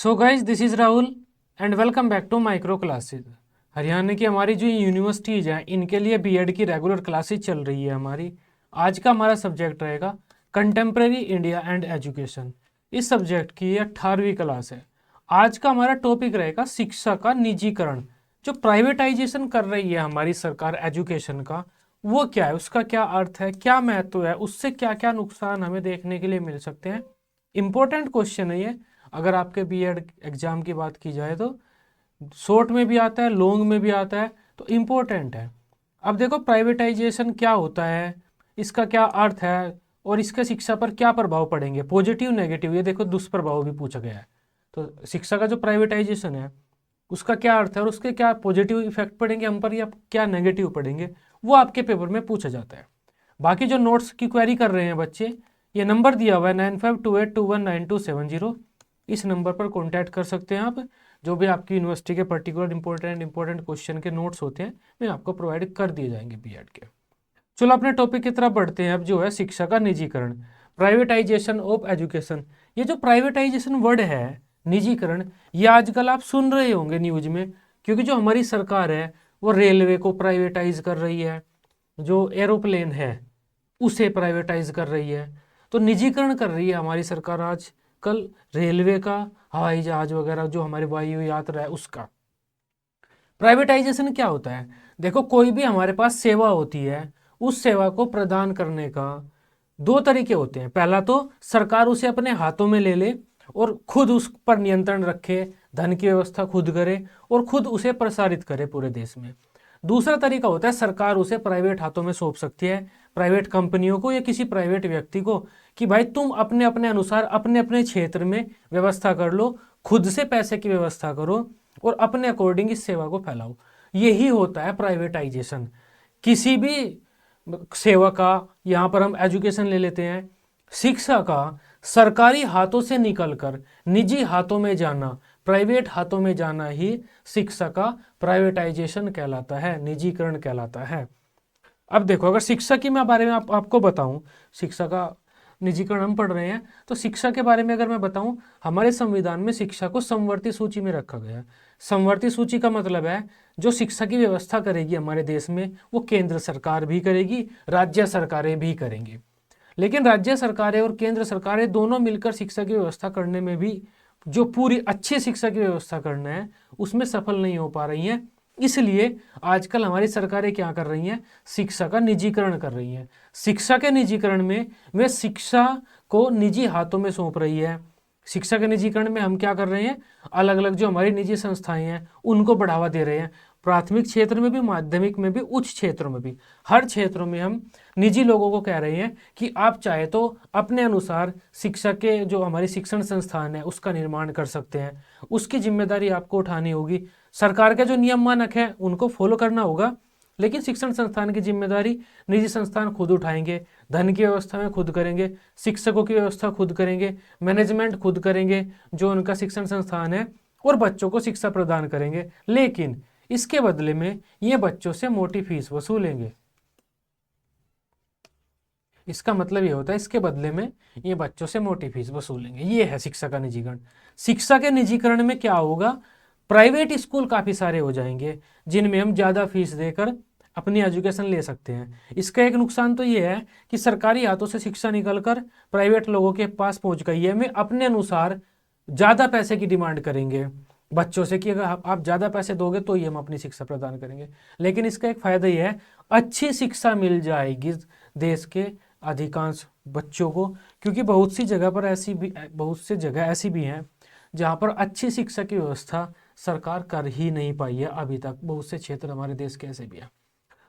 So guys this is Rahul and welcome back to micro classes. Haryana की हमारी जो universities हैं इनके लिए बीएड की रेगुलर क्लासेज चल रही है हमारी। आज का हमारा सब्जेक्ट रहेगा कंटेम्प्रेरी इंडिया एंड एजुकेशन। इस सब्जेक्ट की ये 18वीं क्लास है। आज का हमारा टॉपिक रहेगा शिक्षा का निजीकरण। जो प्राइवेटाइजेशन कर रही है हमारी सरकार एजुकेशन का, वो क्या है, उसका क्या अर्थ है, क्या महत्व है, उससे क्या क्या नुकसान हमें देखने के लिए मिल सकते हैं। इंपॉर्टेंट क्वेश्चन है ये। अगर आपके बीएड एग्जाम की बात की जाए तो शॉर्ट में भी आता है, लॉन्ग में भी आता है, तो इम्पोर्टेंट है। अब देखो प्राइवेटाइजेशन क्या होता है, इसका क्या अर्थ है और इसके शिक्षा पर क्या प्रभाव पड़ेंगे, पॉजिटिव नेगेटिव। ये देखो दुष्प्रभाव भी पूछा गया है। तो शिक्षा का जो प्राइवेटाइजेशन है उसका क्या अर्थ है और उसके क्या पॉजिटिव इफेक्ट पड़ेंगे हम पर या क्या नेगेटिव पड़ेंगे, वो आपके पेपर में पूछा जाता है। बाकी जो नोट्स की क्वेरी कर रहे हैं बच्चे, ये नंबर दिया हुआ है 9528219270। इस नंबर पर कांटेक्ट कर सकते हैं आप। जो भी आपकी यूनिवर्सिटी के पर्टिकुलर इंपॉर्टेंट क्वेश्चन के नोट्स होते हैं वे आपको प्रोवाइड कर दिए जाएंगे बीएड के। चलो अपने टॉपिक की तरफ बढ़ते हैं। अब जो है शिक्षा का निजीकरण, प्राइवेटाइजेशन ऑफ एजुकेशन। ये जो प्राइवेटाइजेशन वर्ड है, निजीकरण, ये आजकल आप सुन रहे होंगे न्यूज में, क्योंकि जो हमारी सरकार है वो रेलवे को प्राइवेटाइज कर रही है, जो एरोप्लेन है उसे प्राइवेटाइज कर रही है। तो निजीकरण कर रही है हमारी सरकार आज कल रेलवे का, हवाई जहाज वगैरह जो हमारे वायु यात्रा है उसका। प्राइवेटाइजेशन क्या होता है, देखो कोई भी हमारे पास सेवा होती है, उस सेवा को प्रदान करने का दो तरीके होते हैं। पहला तो सरकार उसे अपने हाथों में ले ले और खुद उस पर नियंत्रण रखे, धन की व्यवस्था खुद करे और खुद उसे प्रसारित करे पूरे देश में। दूसरा तरीका होता है सरकार उसे प्राइवेट हाथों में सौंप सकती है, प्राइवेट कंपनियों को या किसी प्राइवेट व्यक्ति को, कि भाई तुम अपने अपने अनुसार अपने अपने क्षेत्र में व्यवस्था कर लो, खुद से पैसे की व्यवस्था करो और अपने अकॉर्डिंग इस सेवा को फैलाओ। यही होता है प्राइवेटाइजेशन। किसी भी सेवा का, यहाँ पर हम एजुकेशन ले लेते हैं, शिक्षा का सरकारी हाथों से निकलकर निजी हाथों में जाना, प्राइवेट हाथों में जाना ही शिक्षा का प्राइवेटाइजेशन कहलाता है, निजीकरण कहलाता है। अब देखो अगर शिक्षा की मैं बारे में आपको बताऊं, शिक्षा का निजीकरण हम पढ़ रहे हैं, तो शिक्षा के बारे में अगर मैं बताऊं, हमारे संविधान में शिक्षा को समवर्ती सूची में रखा गया है। समवर्ती सूची का मतलब है जो शिक्षा की व्यवस्था करेगी हमारे देश में वो केंद्र सरकार भी करेगी, राज्य सरकारें भी करेंगी। लेकिन राज्य सरकारें और केंद्र सरकारें दोनों मिलकर शिक्षा की व्यवस्था करने में भी, जो पूरी अच्छी शिक्षा की व्यवस्था करना है उसमें सफल नहीं हो पा रही हैं। इसलिए आजकल हमारी सरकारें क्या कर रही हैं, शिक्षा का निजीकरण कर रही हैं। शिक्षा के निजीकरण में वे शिक्षा को निजी हाथों में सौंप रही है। शिक्षा के निजीकरण में हम क्या कर रहे हैं, अलग अलग जो हमारी निजी संस्थाएं हैं उनको बढ़ावा दे रहे हैं। प्राथमिक क्षेत्र में भी, माध्यमिक में भी, उच्च क्षेत्रों में भी, हर क्षेत्रों में हम निजी लोगों को कह रहे हैं कि आप चाहे तो अपने अनुसार शिक्षा के जो हमारी शिक्षण संस्थान है उसका निर्माण कर सकते हैं। उसकी जिम्मेदारी आपको उठानी होगी। सरकार के जो नियम मानक हैं उनको फॉलो करना होगा, लेकिन शिक्षण संस्थान की जिम्मेदारी निजी संस्थान खुद उठाएंगे, धन की व्यवस्था में खुद करेंगे, शिक्षकों की व्यवस्था खुद करेंगे, मैनेजमेंट खुद करेंगे जो उनका शिक्षण संस्थान है, और बच्चों को शिक्षा प्रदान करेंगे। लेकिन इसके बदले में ये बच्चों से मोटी फीस वसूलेंगे। इसका मतलब ये होता है इसके बदले में ये बच्चों से मोटी फीस वसूलेंगे। ये है शिक्षा का निजीकरण। शिक्षा के निजीकरण में क्या होगा, प्राइवेट स्कूल काफ़ी सारे हो जाएंगे जिनमें हम ज़्यादा फीस देकर अपनी एजुकेशन ले सकते हैं। इसका एक नुकसान तो ये है कि सरकारी हाथों से शिक्षा निकलकर प्राइवेट लोगों के पास पहुंच गई है। वे अपने अनुसार ज़्यादा पैसे की डिमांड करेंगे बच्चों से कि अगर आप ज़्यादा पैसे दोगे तो ही हम अपनी शिक्षा प्रदान करेंगे। लेकिन इसका एक फ़ायदा यह है, अच्छी शिक्षा मिल जाएगी देश के अधिकांश बच्चों को, क्योंकि बहुत सी जगह ऐसी भी हैं जहाँ पर अच्छी शिक्षा की व्यवस्था सरकार कर ही नहीं पाई है अभी तक। बहुत से क्षेत्र हमारे देश के ऐसे भी हैं।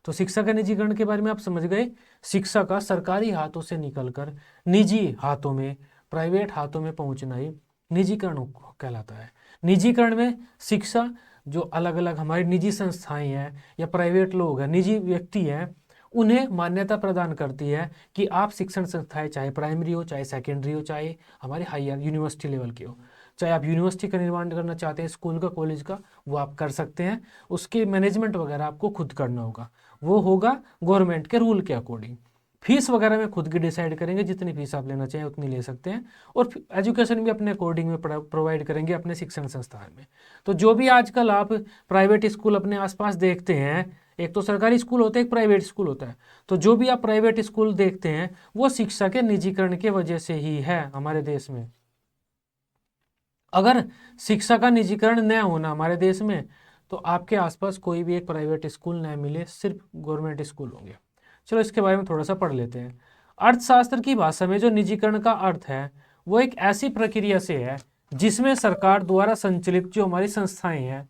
तो शिक्षा के निजीकरण के बारे में आप समझ गए। शिक्षा का सरकारी हाथों से निकलकर निजी हाथों में, प्राइवेट हाथों में पहुंचना ही निजीकरण कहलाता है। निजीकरण में शिक्षा जो अलग अलग हमारी निजी संस्थाएं हैं या प्राइवेट लोग हैं, निजी व्यक्ति हैं, उन्हें मान्यता प्रदान करती है कि आप शिक्षण संस्थाएं चाहे प्राइमरी हो, चाहे सेकेंडरी हो, चाहे हमारे हायर यूनिवर्सिटी लेवल की हो, चाहे आप यूनिवर्सिटी का निर्माण करना चाहते हैं, स्कूल का, कॉलेज का, वो आप कर सकते हैं। उसके मैनेजमेंट वगैरह आपको खुद करना होगा, वो होगा गवर्नमेंट के रूल के अकॉर्डिंग। फीस वगैरह में खुद की डिसाइड करेंगे, जितनी फीस आप लेना चाहें उतनी ले सकते हैं, और एजुकेशन भी अपने अकॉर्डिंग में प्रोवाइड करेंगे अपने शिक्षण संस्थान में। तो जो भी आजकल आप प्राइवेट स्कूल अपने आसपास देखते हैं, एक तो सरकारी स्कूल होता है, एक प्राइवेट स्कूल होता है, तो जो भी आप प्राइवेट स्कूल देखते हैं वो शिक्षा के निजीकरण के वजह से ही है हमारे देश में। अगर शिक्षा का निजीकरण न होना हमारे देश में, तो आपके आसपास कोई भी एक प्राइवेट स्कूल न मिले, सिर्फ गवर्नमेंट स्कूल होंगे। चलो इसके बारे में थोड़ा सा पढ़ लेते हैं। अर्थशास्त्र की भाषा में जो निजीकरण का अर्थ है वो एक ऐसी प्रक्रिया से है जिसमें सरकार द्वारा संचालित जो हमारी संस्थाएं हैं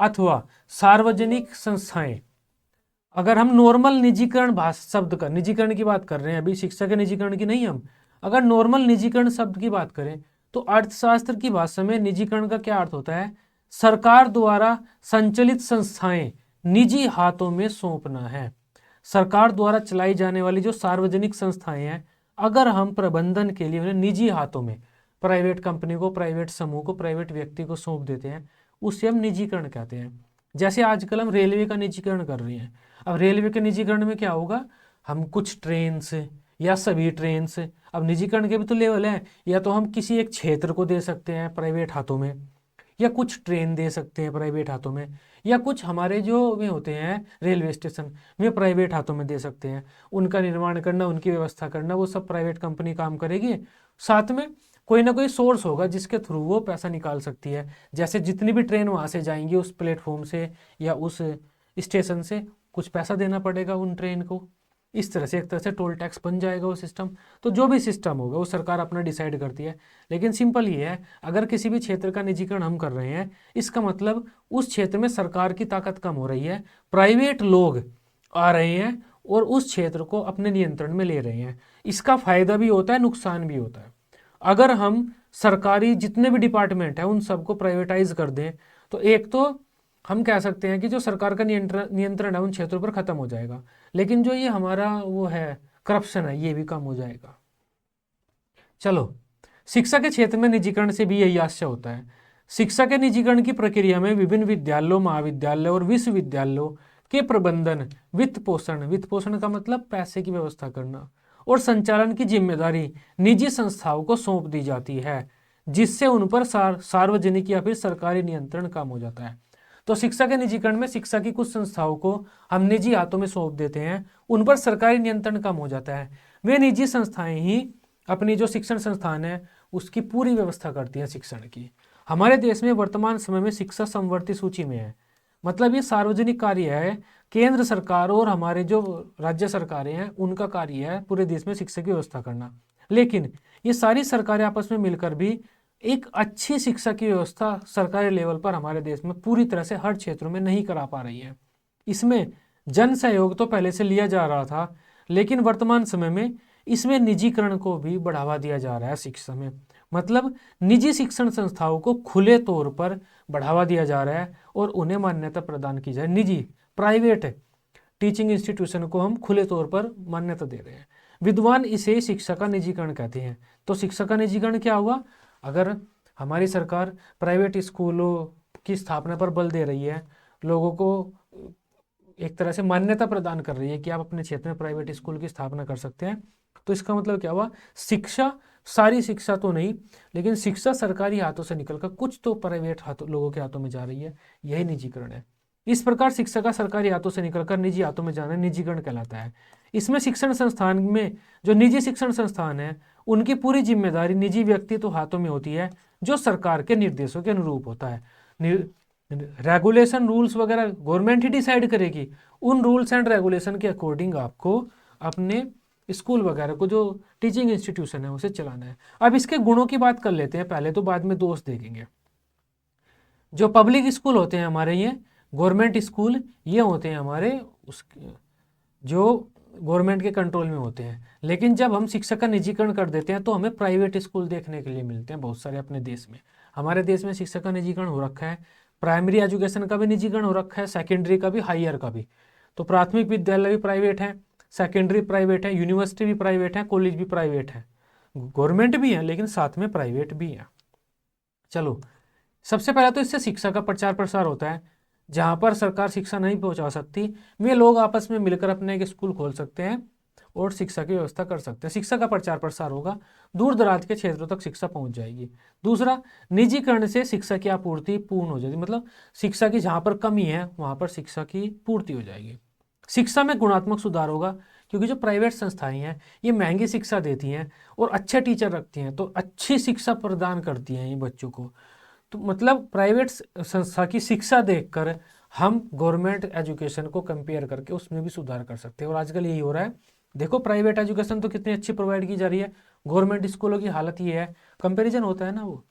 अथवा सार्वजनिक संस्थाएं, अगर हम नॉर्मल निजीकरण भाषा शब्द का निजीकरण की बात कर रहे हैं, अभी शिक्षा के निजीकरण की नहीं, हम अगर नॉर्मल निजीकरण शब्द की बात करें तो अर्थशास्त्र की भाषा में निजीकरण का क्या अर्थ होता है? सरकार द्वारा संचालित संस्थाएं निजी हाथों में सौंपना है। सरकार द्वारा चलाई जाने वाली जो सार्वजनिक संस्थाएं हैं, अगर हम प्रबंधन के लिए उन्हें निजी हाथों में, प्राइवेट कंपनी को, प्राइवेट समूह को, प्राइवेट व्यक्ति को सौंप देते हैं, उसे हम निजीकरण कहते हैं। जैसे आजकल हम रेलवे का निजीकरण कर रहे हैं। अब रेलवे के निजीकरण में क्या होगा? हम कुछ ट्रेन से या सभी ट्रेन से, अब निजीकरण के भी तो लेवल है, या तो हम किसी एक क्षेत्र को दे सकते हैं प्राइवेट हाथों में, या कुछ ट्रेन दे सकते हैं प्राइवेट हाथों में, या कुछ हमारे जो वे होते हैं रेलवे स्टेशन वे प्राइवेट हाथों में दे सकते हैं। उनका निर्माण करना, उनकी व्यवस्था करना, वो सब प्राइवेट कंपनी काम करेगी। साथ में कोई ना कोई सोर्स होगा जिसके थ्रू वो पैसा निकाल सकती है। जैसे जितनी भी ट्रेन वहाँ से जाएंगी उस प्लेटफॉर्म से या उस स्टेशन से, कुछ पैसा देना पड़ेगा उन ट्रेन को। इस तरह से एक तरह से टोल टैक्स बन जाएगा वो सिस्टम। तो जो भी सिस्टम होगा वो सरकार अपना डिसाइड करती है। लेकिन सिंपल ये है, अगर किसी भी क्षेत्र का निजीकरण हम कर रहे हैं, इसका मतलब उस क्षेत्र में सरकार की ताकत कम हो रही है, प्राइवेट लोग आ रहे हैं और उस क्षेत्र को अपने नियंत्रण में ले रहे हैं। इसका फायदा भी होता है, नुकसान भी होता है। अगर हम सरकारी जितने भी डिपार्टमेंट हैं उन सबको प्राइवेटाइज कर दें, तो एक तो हम कह सकते हैं कि जो सरकार का नियंत्रण है उन क्षेत्रों पर खत्म हो जाएगा, लेकिन जो ये हमारा वो है करप्शन है, ये भी कम हो जाएगा। चलो, शिक्षा के क्षेत्र में निजीकरण से भी यही आशय होता है। शिक्षा के निजीकरण की प्रक्रिया में विभिन्न विद्यालयों, महाविद्यालयों और विश्वविद्यालयों के प्रबंधन, वित्त पोषण का मतलब पैसे की व्यवस्था करना, और संचालन की जिम्मेदारी निजी संस्थाओं को सौंप दी जाती है, जिससे उन पर सार्वजनिक या फिर सरकारी नियंत्रण कम हो जाता है। तो शिक्षा के निजीकरण में शिक्षा की कुछ संस्थाओं को हम निजी हाथों में सौंप देते हैं, उन पर सरकारी नियंत्रण कम हो जाता है। वे निजी संस्थाएं ही अपनी जो शिक्षण संस्थान है उसकी पूरी व्यवस्था करती हैं शिक्षण की। हमारे देश में वर्तमान समय में शिक्षा समवर्ती सूची में है, मतलब ये सार्वजनिक कार्य है। केंद्र सरकार और हमारे जो राज्य सरकारें हैं उनका कार्य है पूरे देश में शिक्षा की व्यवस्था करना। लेकिन ये सारी सरकारें आपस में मिलकर भी एक अच्छी शिक्षा की व्यवस्था सरकारी लेवल पर हमारे देश में पूरी तरह से हर क्षेत्रों में नहीं करा पा रही है। इसमें जन सहयोग तो पहले से लिया जा रहा था, लेकिन वर्तमान समय में इसमें निजीकरण को भी बढ़ावा दिया जा रहा है शिक्षा में। मतलब निजी शिक्षण संस्थाओं को खुले तौर पर बढ़ावा दिया जा रहा है और उन्हें मान्यता प्रदान की जाए। निजी प्राइवेट टीचिंग इंस्टीट्यूशन को हम खुले तौर पर मान्यता दे रहे हैं। विद्वान इसे शिक्षा का निजीकरण कहते हैं। तो शिक्षा का निजीकरण क्या हुआ? अगर हमारी सरकार प्राइवेट स्कूलों की स्थापना पर बल दे रही है, लोगों को एक तरह से मान्यता प्रदान कर रही है कि आप अपने क्षेत्र में प्राइवेट स्कूल की स्थापना कर सकते हैं, तो इसका मतलब क्या हुआ? शिक्षा, सारी शिक्षा तो नहीं, लेकिन शिक्षा सरकारी हाथों से निकलकर कुछ तो प्राइवेट हाथों, लोगों के हाथों में जा रही है। यही निजीकरण है। इस प्रकार शिक्षा का सरकारी हाथों से निकलकर निजी हाथों में जाना निजीकरण कहलाता है। इसमें शिक्षण संस्थान में जो निजी शिक्षण संस्थान है उनकी पूरी जिम्मेदारी निजी व्यक्ति तो हाथों में होती है, जो सरकार के निर्देशों के अनुरूप होता है। रेगुलेशन, रूल्स वगैरह गवर्नमेंट ही डिसाइड करेगी। उन रूल्स एंड रेगुलेशन के अकॉर्डिंग आपको अपने स्कूल वगैरह को, जो टीचिंग इंस्टीट्यूशन है, उसे चलाना है। अब इसके गुणों की बात कर लेते हैं पहले, तो बाद में दोष देखेंगे। जो पब्लिक स्कूल होते हैं हमारे, ये गवर्नमेंट स्कूल, ये होते हैं हमारे जो गवर्नमेंट के कंट्रोल में होते हैं। लेकिन जब हम शिक्षा का निजीकरण कर देते हैं तो हमें प्राइवेट स्कूल देखने के लिए मिलते हैं बहुत सारे अपने देश में। हमारे देश में शिक्षा का निजीकरण हो रखा है, प्राइमरी एजुकेशन का भी निजीकरण हो रखा है, सेकेंडरी का भी, हायर का भी। तो प्राथमिक विद्यालय भी प्राइवेट है, सेकेंडरी प्राइवेट है, यूनिवर्सिटी भी प्राइवेट है, कॉलेज भी प्राइवेट है, गवर्नमेंट भी है लेकिन साथ में प्राइवेट भी है। चलो, सबसे पहले तो इससे शिक्षा का प्रचार प्रसार होता है। जहाँ पर सरकार शिक्षा नहीं पहुँचा सकती, वे लोग आपस में मिलकर अपने एक स्कूल खोल सकते हैं और शिक्षा की व्यवस्था कर सकते हैं। शिक्षा का प्रचार प्रसार होगा, दूर दराज के क्षेत्रों तक शिक्षा पहुंच जाएगी। दूसरा, निजीकरण से शिक्षा की आपूर्ति पूर्ण हो जाएगी, मतलब शिक्षा की जहां पर कमी है वहां पर शिक्षा की पूर्ति हो जाएगी। शिक्षा में गुणात्मक सुधार होगा, क्योंकि जो प्राइवेट संस्थाएं हैं ये महंगी शिक्षा देती हैं और अच्छे टीचर रखती हैं, तो अच्छी शिक्षा प्रदान करती हैं ये बच्चों को। तो मतलब प्राइवेट संस्था की शिक्षा देखकर हम गवर्नमेंट एजुकेशन को कंपेयर करके उसमें भी सुधार कर सकते हैं, और आजकल यही हो रहा है। देखो प्राइवेट एजुकेशन तो कितनी अच्छी प्रोवाइड की जा रही है, गवर्नमेंट स्कूलों की हालत ये है, कंपैरिजन होता है ना वो।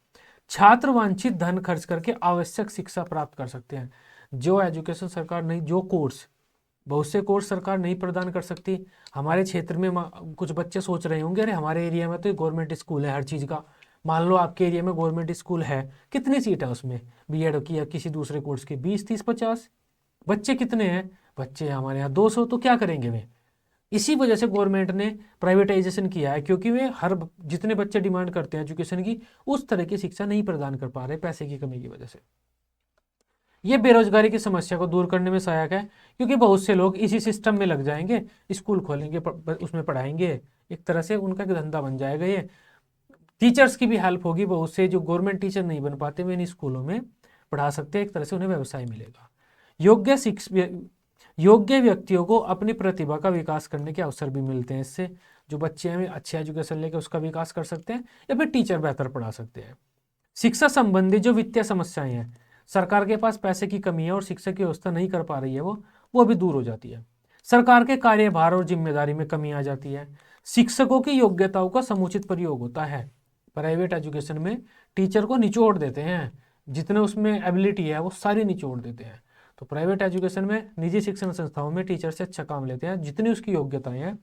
छात्र वांछित धन खर्च करके आवश्यक शिक्षा प्राप्त कर सकते हैं। जो एजुकेशन सरकार नहीं, जो कोर्स, बहुत से कोर्स सरकार नहीं प्रदान कर सकती। हमारे क्षेत्र में कुछ बच्चे सोच रहे होंगे, अरे हमारे एरिया में तो गवर्नमेंट स्कूल है हर चीज़ का। मान लो आपके एरिया में गवर्नमेंट स्कूल है, कितनी सीट है उसमें बीएड की या किसी दूसरे कोर्स की? 20, 30, 50 बच्चे कितने हैं? बच्चे हमारे यहाँ 200, तो क्या करेंगे वे? इसी वजह से गवर्नमेंट ने प्राइवेटाइजेशन किया है, क्योंकि वे हर जितने बच्चे डिमांड करते हैं एजुकेशन की, उस तरह की शिक्षा नहीं प्रदान कर पा रहे पैसे की कमी की वजह से। ये बेरोजगारी की समस्या को दूर करने में सहायक है, क्योंकि बहुत से लोग इसी सिस्टम में लग जाएंगे, स्कूल खोलेंगे, उसमें पढ़ाएंगे, एक तरह से उनका धंधा बन जाएगा ये। टीचर्स की भी हेल्प होगी, बहुत से जो गवर्नमेंट टीचर नहीं बन पाते वे इन स्कूलों में पढ़ा सकते हैं, एक तरह से उन्हें व्यवसाय मिलेगा। योग्य व्यक्तियों को अपनी प्रतिभा का विकास करने के अवसर भी मिलते हैं इससे। जो बच्चे हैं अच्छे एजुकेशन लेकर उसका विकास कर सकते हैं, या फिर टीचर बेहतर पढ़ा सकते हैं। शिक्षा संबंधी जो वित्तीय समस्याएं हैं, सरकार के पास पैसे की कमी है और शिक्षा की व्यवस्था नहीं कर पा रही है वो भी दूर हो जाती है। सरकार के कार्यभार और जिम्मेदारी में कमी आ जाती है। शिक्षकों की योग्यताओं का समुचित प्रयोग होता है। प्राइवेट एजुकेशन में टीचर को निचोड़ देते हैं, जितने उसमें एबिलिटी है वो सारी निचोड़ देते हैं। तो प्राइवेट एजुकेशन में, निजी शिक्षण संस्थाओं में टीचर से अच्छा काम लेते हैं, जितनी उसकी योग्यताएं हैं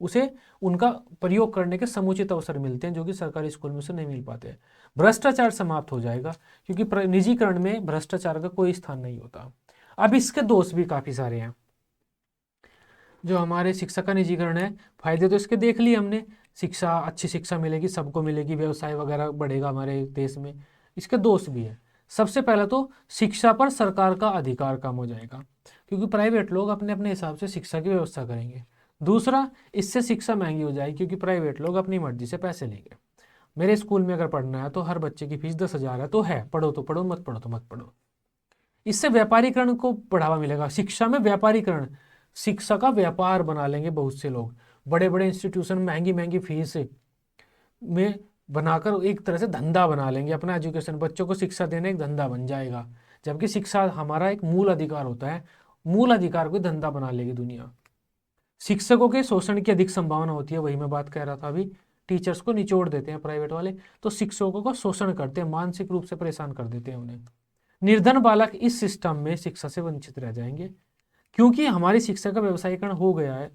उसे उनका प्रयोग करने के समुचित अवसर मिलते हैं, जो कि सरकारी स्कूल में से नहीं मिल पाते। भ्रष्टाचार समाप्त हो जाएगा, क्योंकि निजीकरण में भ्रष्टाचार का कोई स्थान नहीं होता। अब इसके दोष भी काफी सारे हैं। जो हमारे शिक्षा का निजीकरण है, फायदे तो इसके देख लिए हमने, शिक्षा, अच्छी शिक्षा मिलेगी, सबको मिलेगी, व्यवसाय वगैरह बढ़ेगा हमारे देश में। इसके दोष भी है। सबसे पहला तो शिक्षा पर सरकार का अधिकार कम हो जाएगा, क्योंकि प्राइवेट लोग अपने अपने हिसाब से शिक्षा की व्यवस्था करेंगे। दूसरा, इससे शिक्षा महंगी हो जाएगी, क्योंकि प्राइवेट लोग अपनी मर्जी से पैसे लेंगे। मेरे स्कूल में अगर पढ़ना है तो हर बच्चे की फीस 10,000 है, तो है, पढ़ो तो पढ़ो, मत पढ़ो तो मत पढ़ो। इससे व्यापारीकरण को बढ़ावा मिलेगा। शिक्षा में व्यापारीकरण, शिक्षा का व्यापार बना लेंगे बहुत से लोग, बड़े बड़े इंस्टीट्यूशन महंगी महंगी फीस में बनाकर एक तरह से धंधा बना लेंगे अपना। एजुकेशन, बच्चों को शिक्षा देने एक धंधा बन जाएगा, जबकि शिक्षा हमारा एक मूल अधिकार होता है। मूल अधिकार को धंधा बना लेगी दुनिया। शिक्षकों के शोषण की अधिक संभावना होती है, वही मैं बात कह रहा था अभी। टीचर्स को निचोड़ देते हैं प्राइवेट वाले, तो शिक्षकों का शोषण करते हैं, मानसिक रूप से परेशान कर देते हैं उन्हें। निर्धन बालक इस सिस्टम में शिक्षा से वंचित रह जाएंगे, क्योंकि हमारी शिक्षा का व्यवसायीकरण हो गया है,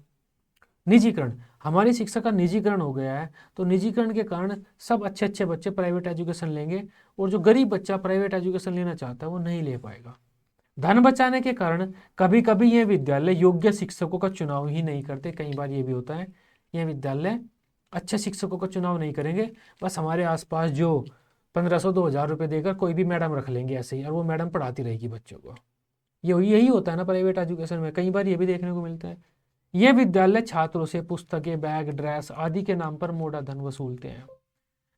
निजीकरण, हमारी शिक्षा का निजीकरण हो गया है। तो निजीकरण के कारण सब अच्छे अच्छे बच्चे प्राइवेट एजुकेशन लेंगे, और जो गरीब बच्चा प्राइवेट एजुकेशन लेना चाहता है वो नहीं ले पाएगा। धन बचाने के कारण कभी कभी ये विद्यालय योग्य शिक्षकों का चुनाव ही नहीं करते। कई बार ये भी होता है, ये विद्यालय अच्छे शिक्षकों का चुनाव नहीं करेंगे, बस हमारे आसपास जो 1,500 2,000 रुपये देकर कोई भी मैडम रख लेंगे ऐसे ही, और वो मैडम पढ़ाती रहेगी बच्चों को। यही होता है ना प्राइवेट एजुकेशन में, कई बार ये भी देखने को मिलता है। ये विद्यालय छात्रों से पुस्तकें, बैग, ड्रेस आदि के नाम पर मोटा धन वसूलते हैं।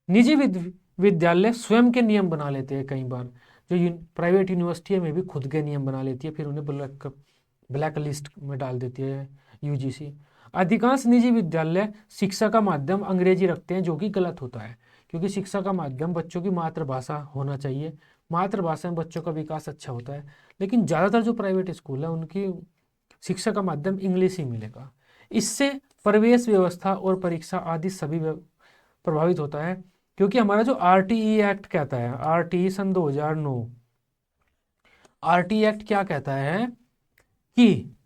निजी विद्यालय स्वयं के नियम बना लेते हैं कई बार, जो प्राइवेट यूनिवर्सिटी में भी खुद के नियम बना लेती है, फिर उन्हें ब्लैक लिस्ट में डाल देती है यूजीसी। अधिकांश निजी विद्यालय शिक्षा का माध्यम अंग्रेजी रखते हैं, जो कि गलत होता है, क्योंकि शिक्षा का माध्यम बच्चों की मातृभाषा होना चाहिए। मातृभाषा में बच्चों का विकास अच्छा होता है। लेकिन ज़्यादातर जो प्राइवेट स्कूल है उनकी शिक्षा का माध्यम इंग्लिश ही मिलेगा। इससे प्रवेश व्यवस्था और परीक्षा आदि सभी प्रभावित होता है, क्योंकि हमारा जो आरटीई एक्ट कहता है, आरटीई सन 2009, आरटीई एक्ट क्या कहता है कि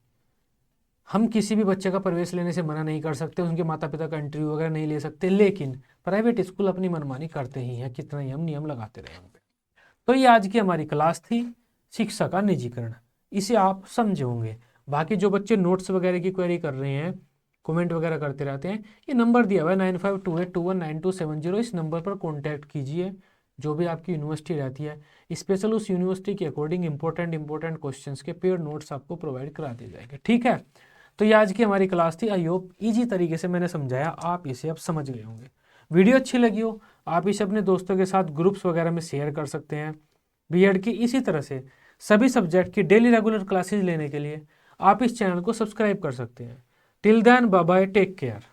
हम किसी भी बच्चे का प्रवेश लेने से मना नहीं कर सकते, उनके माता पिता का इंटरव्यू वगैरह नहीं ले सकते, लेकिन प्राइवेट स्कूल अपनी मनमानी करते ही हैं, कितना ही हम नियम लगाते रहे उन पे। तो ये आज की हमारी क्लास थी, शिक्षा का निजीकरण। इसे आप समझे होंगे। बाकी जो बच्चे नोट्स वगैरह की क्वेरी कर रहे हैं, कमेंट वगैरह करते रहते हैं, ये नंबर दिया हुआ है 9528219270, इस नंबर पर कॉन्टैक्ट कीजिए। जो भी आपकी यूनिवर्सिटी रहती है, स्पेशल उस यूनिवर्सिटी के अकॉर्डिंग इंपॉर्टेंट क्वेश्चंस के पेड नोट्स आपको प्रोवाइड करा दिए जाएंगे। ठीक है, तो ये आज की हमारी क्लास थी। आई होप ईजी तरीके से मैंने समझाया, आप इसे अब समझ गए होंगे। वीडियो अच्छी लगी हो आप इसे अपने दोस्तों के साथ ग्रुप्स वगैरह में शेयर कर सकते हैं। बीएड की इसी तरह से सभी सब्जेक्ट की डेली रेगुलर क्लासेज लेने के लिए आप इस चैनल को सब्सक्राइब कर सकते हैं। Till then bye bye, take care.